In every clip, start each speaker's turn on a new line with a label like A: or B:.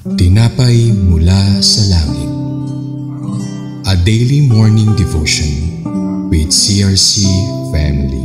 A: Tinapay mula sa langit. A daily morning devotion with CRC family.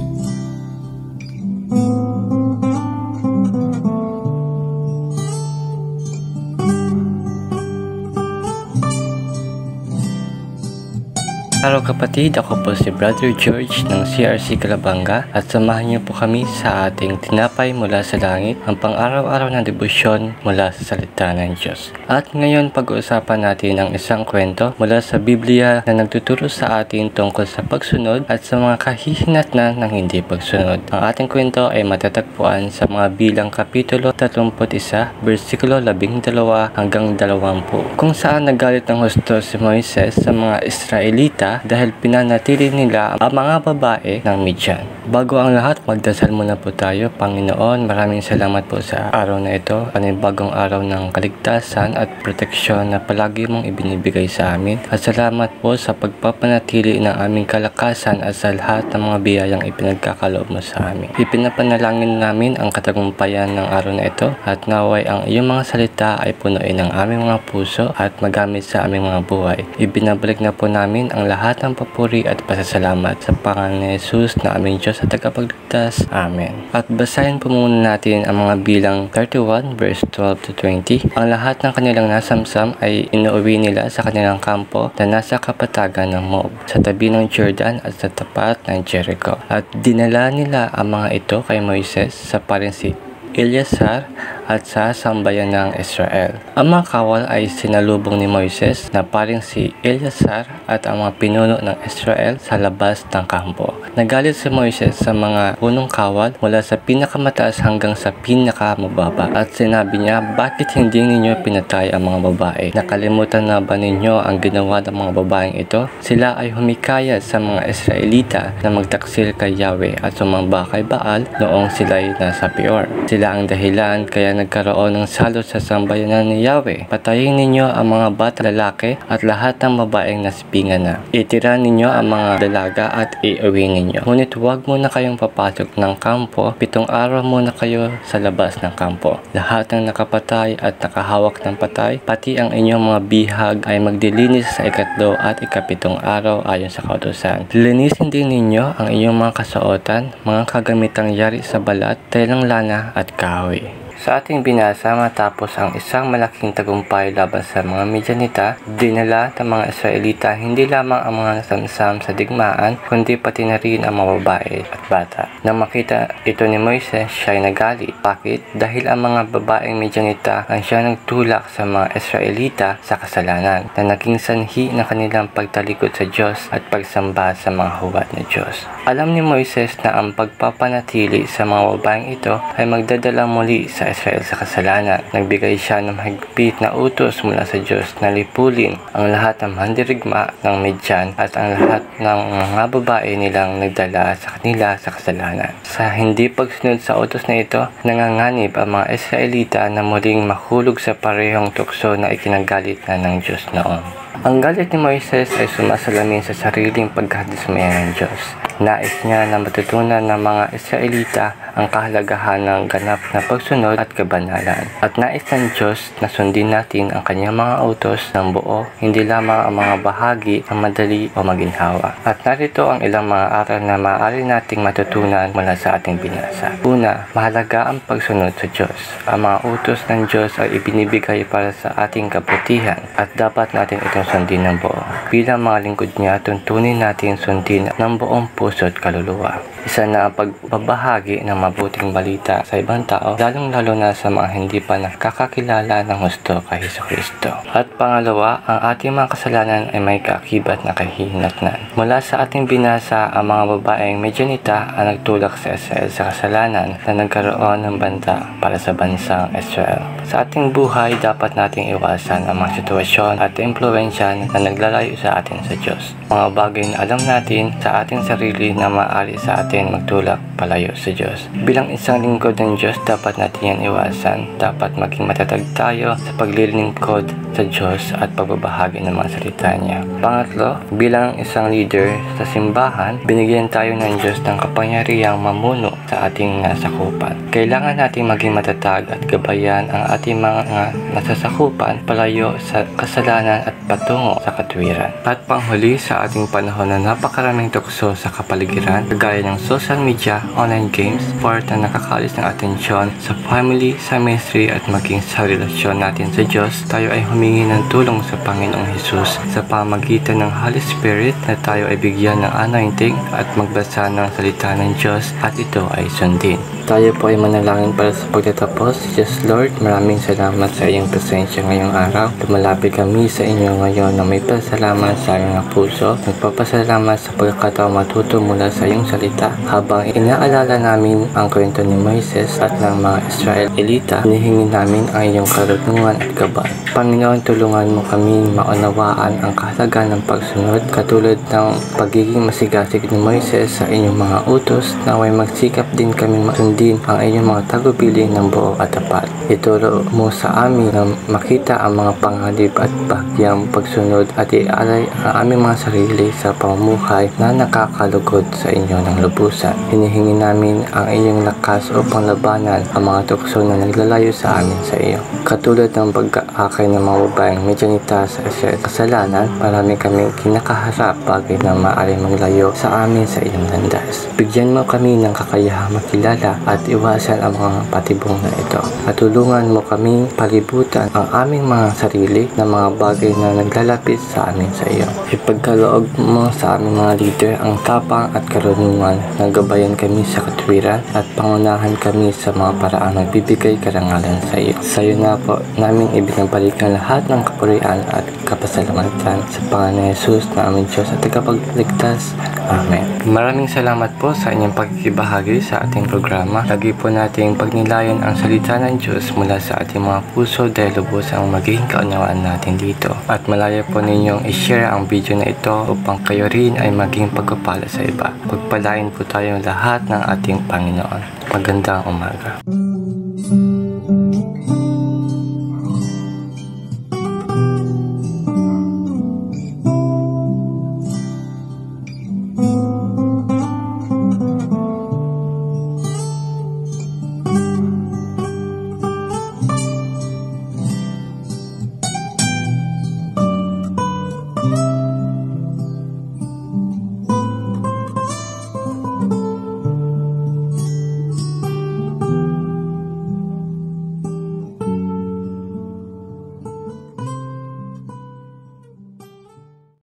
B: Hello kapatid, ako po si Brother George ng CRC Calabanga at samahan niyo po kami sa ating tinapay mula sa langit, ang pang-araw-araw na debosyon mula sa salita ng Diyos. At ngayon pag-uusapan natin ang isang kwento mula sa Biblia na nagtuturo sa atin tungkol sa pagsunod at sa mga kahihinatnan ng hindi pagsunod. Ang ating kwento ay matatagpuan sa mga Bilang Kapitulo 31, versikulo 12 hanggang 20, kung saan nagalit ng husto si Moises sa mga Israelita dahil pinanatili nila ang mga babae ng Midian. Bago ang lahat, magdasal muna po tayo. Panginoon, maraming salamat po sa araw na ito, panibagong araw ng kaligtasan at proteksyon na palagi mong ibinibigay sa amin. At salamat po sa pagpapanatili ng aming kalakasan at sa lahat ng mga biyayang ipinagkakaloob mo sa amin. Ipinapanalangin namin ang katagumpayan ng araw na ito at naway ang iyong mga salita ay punuin ang aming mga puso at magamit sa aming mga buhay. Ibinabalik na po namin ang lahat ng papuri at pasasalamat sa pangalan ni Jesus na aming Diyos at tagapagligtas. Amen. At basahin po muna natin ang mga Bilang 31 verse 12 to 20. Ang lahat ng kanilang nasamsam ay inuwi nila sa kanilang kampo na nasa kapatagan ng Moab, sa tabi ng Jordan at sa tapat ng Jericho. At dinala nila ang mga ito kay Moises sa paring si Eleazar at sa sambayan ng Israel. Ang mga kawal ay sinalubong ni Moises na paring si Eleazar at ang mga pinuno ng Israel sa labas ng kampo. Nagalit si Moises sa mga punong kawal mula sa pinakamataas hanggang sa pinakamababa at sinabi niya, bakit hindi ninyo pinatay ang mga babae? Nakalimutan na ba ninyo ang ginawa ng mga babaeng ito? Sila ay humikayat sa mga Israelita na magtaksil kay Yahweh at sumamba kay Baal noong sila'y nasa Peor. Sila ang dahilan kaya nagkaroon ng salot sa sambayanan ni Yahweh. Patayin ninyo ang mga bata lalaki at lahat ng babaeng nasipingan na. Itira ninyo ang mga dalaga at iuwi ninyo. Ngunit huwag muna kayong papasok ng kampo. 7 araw muna kayo sa labas ng kampo. Lahat ng nakapatay at nakahawak ng patay, pati ang inyong mga bihag ay magdilinis sa 3 at 7 araw ayon sa kautusan. Linisin din ninyo ang inyong mga kasuotan, mga kagamitang yari sa balat, telang lana at kahoy. Sa ating binasa, matapos ang isang malaking tagumpay laban sa mga Midianita, dinala ng mga Israelita hindi lamang ang mga nasamsam sa digmaan, kundi pati na rin ang mga babae at bata. Nang makita ito ni Moises, siya ay nagalit. Bakit? Dahil ang mga babaeng Midianita ang siya nagtulak sa mga Israelita sa kasalanan, na naging sanhi ng kanilang pagtalikod sa Diyos at pagsamba sa mga huwad na Diyos. Alam ni Moises na ang pagpapanatili sa mga babaeng ito ay magdadala muli sa Israel sa kasalanan. Nagbigay siya ng mahigpit na utos mula sa Diyos na lipulin ang lahat ng mandirigma ng Midian at ang lahat ng mga babae nilang nagdala sa kanila sa kasalanan. Sa hindi pagsunod sa utos na ito, nanganganib ang mga Israelita na muling mahulog sa parehong tukso na ikinagalit na ng Diyos noon. Ang galit ni Moises ay sumasalamin sa sariling pagkadismaya ng Diyos. Nais niya na matutunan ng mga Israelita ang kahalagahan ng ganap na pagsunod at kabanalan. At nais ng Diyos na sundin natin ang kanyang mga utos ng buo, hindi lamang ang mga bahagi ng madali o maginhawa. At narito ang ilang mga aral na maaari nating matutunan mula sa ating binasa. Una, mahalaga ang pagsunod sa Diyos. Ang mga utos ng Diyos ay ibinibigay para sa ating kabutihan at dapat natin itong sundin ng buo. Bilang mga lingkod niya, tuntunin natin sundin ng buong puso at kaluluwa. Isa na ang pagbabahagi ng mabuting balita sa ibang tao, lalong-lalo na sa mga hindi pa nakakakilala ng husto kay Jesucristo. At pangalawa, ang ating mga kasalanan ay may kaakibat na kahihinatnan. Mula sa ating binasa, ang mga babaeng Midianita ang nagtulak sa Israel sa kasalanan na nagkaroon ng banta para sa bansang Israel. Sa ating buhay, dapat nating iwasan ang mga sitwasyon at impluwensya na naglalayo sa atin sa Diyos. Mga bagay na alam natin sa ating sarili sarili na maaari sa atin magtulak palayo sa Diyos. Bilang isang lingkod ng Diyos, dapat natin yan iwasan. Dapat maging matatag tayo sa paglilingkod sa Diyos at pagbabahagi ng mga salita niya. Pangatlo, bilang isang leader sa simbahan, binigyan tayo ng Diyos ng kapangyarihang mamuno sa ating nasakupan. Kailangan natin maging matatag at gabayan ang ating mga nasasakupan palayo sa kasalanan at patungo sa katwiran. At panghuli, sa ating panahon na napakaraming tukso sa kapaligiran, kagaya ng social media, online games, sport na nakakalis ng atensyon sa family, sa ministry at maging sa relasyon natin sa Diyos, tayo ay humingi ng tulong sa Panginoong Hesus sa pamagitan ng Holy Spirit na tayo ay bigyan ng anointing at magbasa ng salita ng Diyos at ito ay sundin. Tayo po ay manalangin para sa pagtatapos. Yes Lord, maraming salamat sa iyong presensya ngayong araw. Lumalapit kami sa inyo ngayon na may pasalamat sa aming mga puso. Nagpapasalamat sa pagkakataong matuto mula sa iyong salita. Habang inaalala namin ang kwento ni Moises at ng mga Israelita, hinihingi namin ang iyong karunungan at gabay. Panginoon, tulungan mo kami maunawaan ang kahalagan ng pagsunod, katulad ng pagiging masigasig ni Moises sa inyong mga utos, na may magsikap din kami masundin ang inyong mga tagubilin ng buo at tapat. Ituro mo sa amin na makita ang mga panganib at bahagyang pagsunod at ialay ang aming mga sarili sa pamumuhay na nakakalugod sa inyo ng lubusan. Hinihingi namin ang iyong lakas upang labanan ang mga tukso na naglalayo sa amin sa iyo. Katulad ng pag-aakay ng mga babaeng medyanita sa kasalanan, marami kaming kinakaharap bagay na maaari maglayo sa amin sa iyong landas. Bigyan mo kami ng kakayahang makilala at iwasan ang mga patibong na ito. At tulungan mo kaming palibutan ang aming mga sarili na mga bagay na naglalapit sa amin sa iyo. Ipagkaloob mo sa aming mga leader ang tapang at karunungan na gabayan kami sa katwiran at pangunahan kami sa mga paraang nagbibigay karangalan sa iyo. Sa iyo na po namin ibinabalik ang lahat ng kapurian at kapasalamatan sa Panginoon Jesus na aming Diyos at tagapagligtas. Amen. Maraming salamat po sa inyong pagkikibahagi sa ating programa. Lagi po nating pagnilayan ang salita ng Diyos mula sa ating mga puso dahil lubos ang magiging kaunawaan natin dito. At malaya po ninyong i-share ang video na ito upang kayo rin ay maging pagpapala sa iba. Pagpalain po tayong lahat ng ating Panginoon. Magandang umaga.